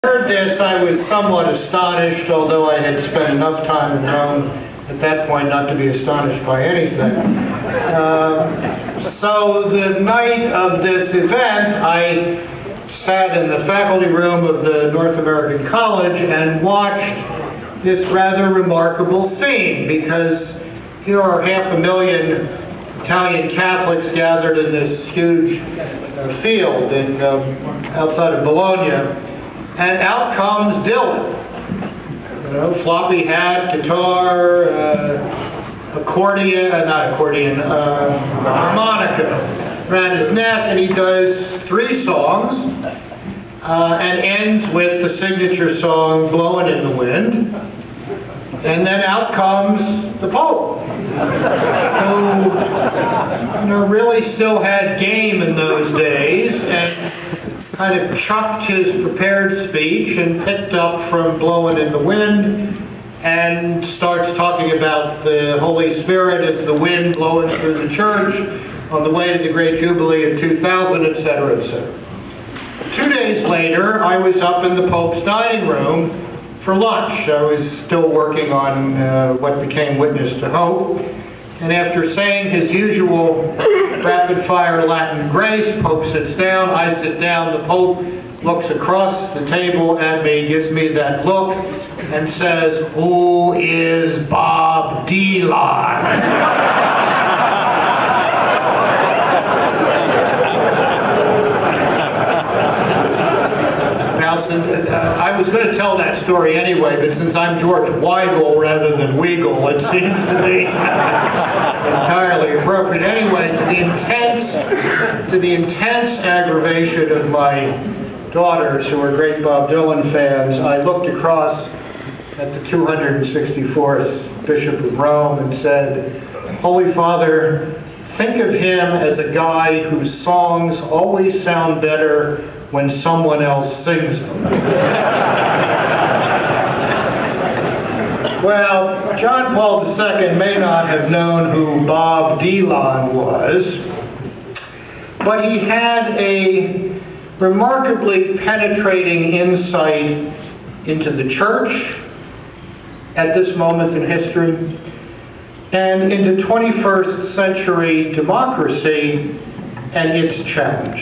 Heard this, I was somewhat astonished, although I had spent enough time in Rome at that point not to be astonished by anything. So the night of this event, I sat in the faculty room of the North American College and watched this rather remarkable scene, because here are 500,000 Italian Catholics gathered in this huge field outside of Bologna. And out comes Dylan. Floppy hat, guitar, harmonica around his neck, and he does 3 songs and ends with the signature song, Blowin' in the Wind. And then out comes the Pope, who really still had game in those days, and kind of chucked his prepared speech and picked up from Blowin' in the Wind and starts talking about the Holy Spirit as the wind blowing through the church on the way to the Great Jubilee in 2000, etc., etc. 2 days later, I was up in the Pope's dining room for lunch. I was still working on what became Witness to Hope. And after saying his usual rapid-fire Latin grace, Pope sits down, I sit down, the Pope looks across the table at me, gives me that look, and says, "Who is Bob Dylan?" I was going to tell that story anyway, but since I'm George Weigel rather than Weigel, it seems to be entirely appropriate. Anyway, to the intense aggravation of my daughters, who are great Bob Dylan fans, I looked across at the 264th Bishop of Rome and said, "Holy Father, think of him as a guy whose songs always sound better when someone else sings them." Well, John Paul II may not have known who Bob Dylan was, but he had a remarkably penetrating insight into the church at this moment in history and into 21st century democracy and its challenge.